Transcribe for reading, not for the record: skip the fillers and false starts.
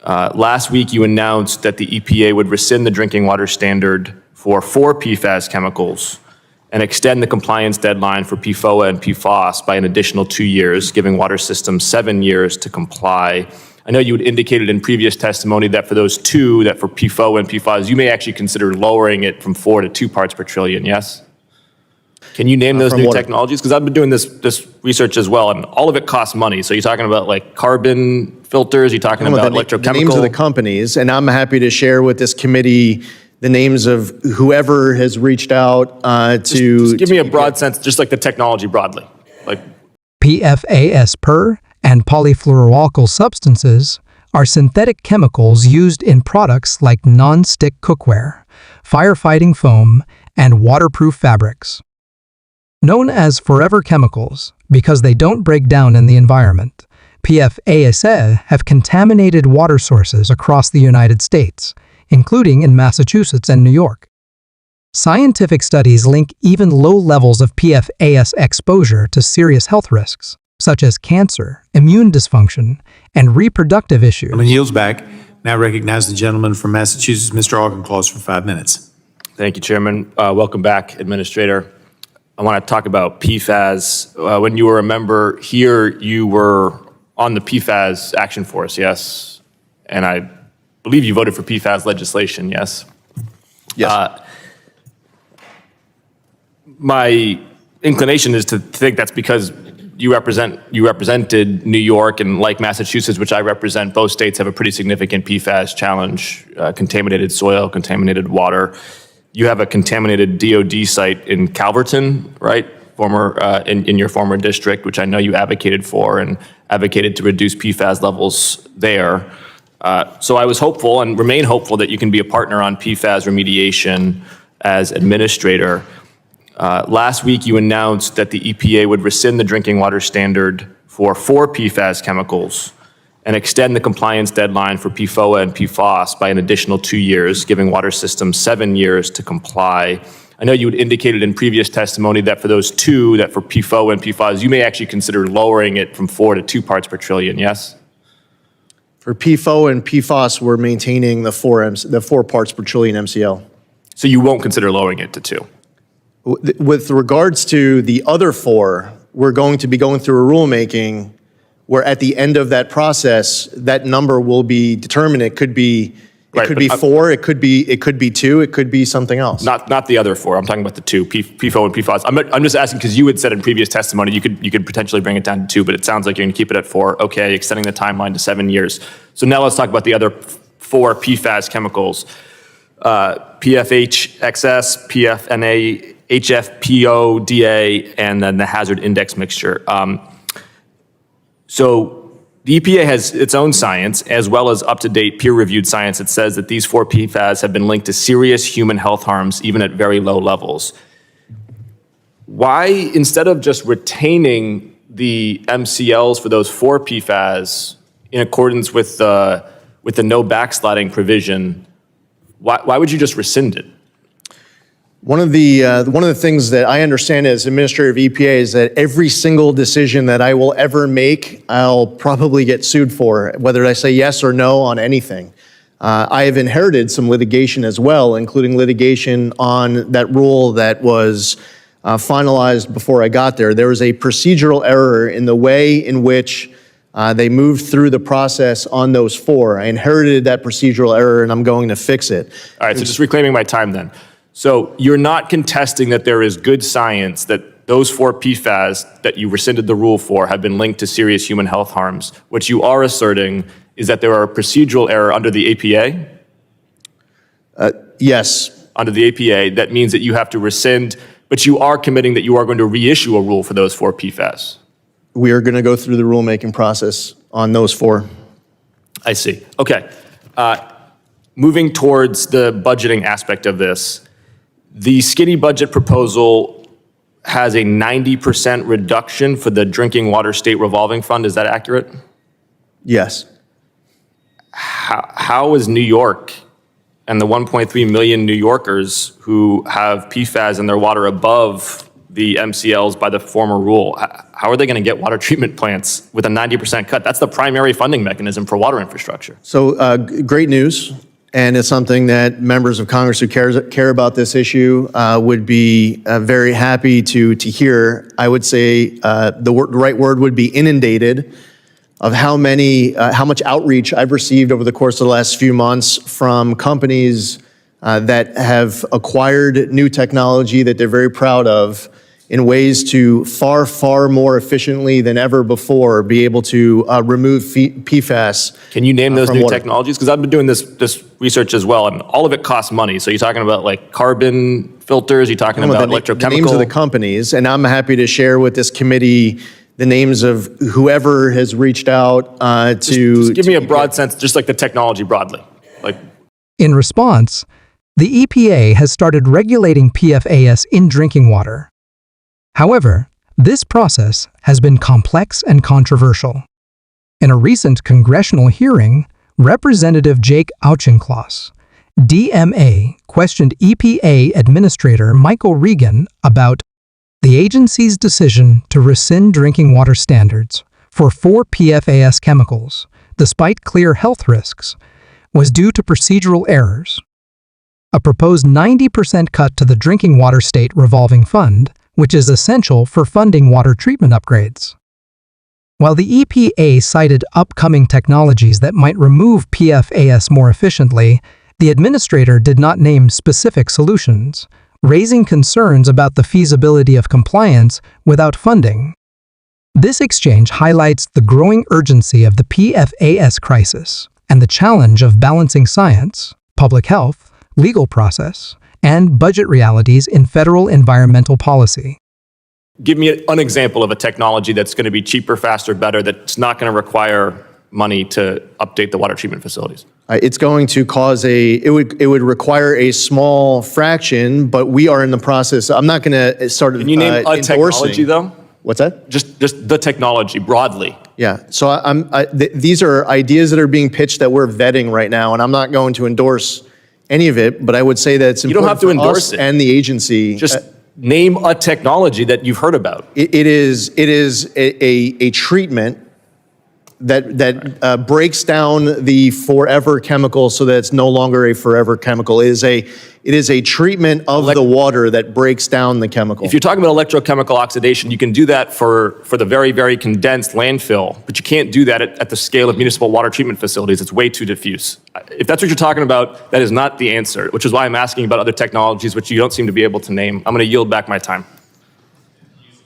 Last week, you announced that the EPA would rescind the drinking water standard for 4 PFAS chemicals and extend the compliance deadline for PFOA and PFAS by an additional 2 years, giving water systems 7 years to comply. I know you had indicated in previous testimony that for those 2, that for PFOA and PFAS, you may actually consider lowering it from 4 to 2 parts per trillion, yes? Can you name those new technologies? Because I've been doing this research as well, and all of it costs money. So you're talking about like carbon filters, you're talking about electrochemical. The names of the companies, and I'm happy to share with this committee the names of whoever has reached out Just give me a broad sense, just like the technology broadly. Like PFAS and polyfluoroalkyl substances are synthetic chemicals used in products like non-stick cookware, firefighting foam, and waterproof fabrics. Known as forever chemicals because they don't break down in the environment, PFAS have contaminated water sources across the United States, including in Massachusetts and New York. Scientific studies link even low levels of PFAS exposure to serious health risks, such as cancer, immune dysfunction, and reproductive issues. Gentleman yields back. Now recognize the gentleman from Massachusetts, Mr. Auchincloss, for 5 minutes. Thank you, Chairman. Welcome back, Administrator. I want to talk about PFAS. When you were a member here, you were on the PFAS action force, yes? And I believe you voted for PFAS legislation, yes? Yes. My inclination is to think that's because you represented New York, and like Massachusetts, which I represent, both states have a pretty significant PFAS challenge, contaminated soil, contaminated water. You have a contaminated DOD site in Calverton, right? In your former district, which I know you advocated for and advocated to reduce PFAS levels there. So I was hopeful and remain hopeful that you can be a partner on PFAS remediation as administrator. Last week, you announced that the EPA would rescind the drinking water standard for 4 PFAS chemicals and extend the compliance deadline for PFOA and PFAS by an additional 2 years, giving water systems 7 years to comply. I know you had indicated in previous testimony that for those 2, that for PFOA and PFAS, you may actually consider lowering it from 4 to 2 parts per trillion, yes? For PFOA and PFAS, we're maintaining the 4 parts per trillion MCL. So you won't consider lowering it to 2? With regards to the other 4, we're going to be going through a rulemaking where at the end of that process, that number will be determined. It could be, Right, could be 4, it could be 2, it could be something else. Not the other 4. I'm talking about the 2, PFOA and PFAS. I'm just asking because you had said in previous testimony you could potentially bring it down to 2, but it sounds like you're going to keep it at 4. Okay, extending the timeline to 7 years. So now let's talk about the other 4 PFAS chemicals: PFHXS, PFNA, HFPODA, and then the hazard index mixture. So the EPA has its own science, as well as up-to-date peer-reviewed science that says that these 4 PFAS have been linked to serious human health harms, even at very low levels. Why, instead of just retaining the MCLs for those 4 PFAS in accordance with the no backsliding provision, why would you just rescind it? One of the things that I understand as administrator of EPA is that every single decision that I will ever make, I'll probably get sued for, whether I say yes or no on anything. I have inherited some litigation as well, including litigation on that rule that was finalized before I got there. There was a procedural error in the way in which they moved through the process on those 4. I inherited that procedural error and I'm going to fix it. All right, so just reclaiming my time then. So you're not contesting that there is good science that those 4 PFAS that you rescinded the rule for have been linked to serious human health harms. What you are asserting is that there are a procedural error under the APA? Yes. Under the APA, that means that you have to rescind, but you are committing that you are going to reissue a rule for those 4 PFAS. We are going to go through the rulemaking process on those 4. I see. Okay. Moving towards the budgeting aspect of this, the skinny budget proposal has a 90% reduction for the Drinking Water State Revolving Fund. Is that accurate? Yes. How is New York and the 1.3 million New Yorkers who have PFAS in their water above the MCLs by the former rule, how are they going to get water treatment plants with a 90% cut? That's the primary funding mechanism for water infrastructure. So great news, and it's something that members of Congress who care about this issue would be very happy to hear. I would say the right word would be inundated of how much outreach I've received over the course of the last few months from companies that have acquired new technology that they're very proud of in ways to far, far more efficiently than ever before be able to remove PFAS. Can you name those from new water. technologies? Because I've been doing this research as well, and all of it costs money. So you're talking about like carbon filters, you're talking about electrochemical. The names of the companies, and I'm happy to share with this committee the names of whoever has reached out to. Just give me a broad sense, just like the technology broadly. Like, In response, the EPA has started regulating PFAS in drinking water. However, this process has been complex and controversial. In a recent congressional hearing, Representative Jake Auchincloss, DMA, questioned EPA Administrator Michael Regan about the agency's decision to rescind drinking water standards for 4 PFAS chemicals, despite clear health risks, was due to procedural errors. A proposed 90% cut to the Drinking Water State Revolving Fund, which is essential for funding water treatment upgrades. While the EPA cited upcoming technologies that might remove PFAS more efficiently, the administrator did not name specific solutions, raising concerns about the feasibility of compliance without funding. This exchange highlights the growing urgency of the PFAS crisis and the challenge of balancing science, public health, legal process, and budget realities in federal environmental policy. give me an example of a technology that's going to be cheaper, faster, better, that's not going to require money to update the water treatment facilities. It's going to cause it would require a small fraction, but we are in the process. I'm not going to start Can you name a technology though? What's that? Just the technology broadly. Yeah. So these are ideas that are being pitched that we're vetting right now, and I'm not going to endorse any of it, but I would say that it's important You don't have to for endorse us it. and the agency. Just name a technology that you've heard about. It is a treatment that breaks down the forever chemical so that it's no longer a forever chemical. It is a treatment of the water that breaks down the chemical. If you're talking about electrochemical oxidation, you can do that for the very, very condensed landfill, but you can't do that at the scale of municipal water treatment facilities. It's way too diffuse. If that's what you're talking about, that is not the answer, which is why I'm asking about other technologies which you don't seem to be able to name. I'm going to yield back my time.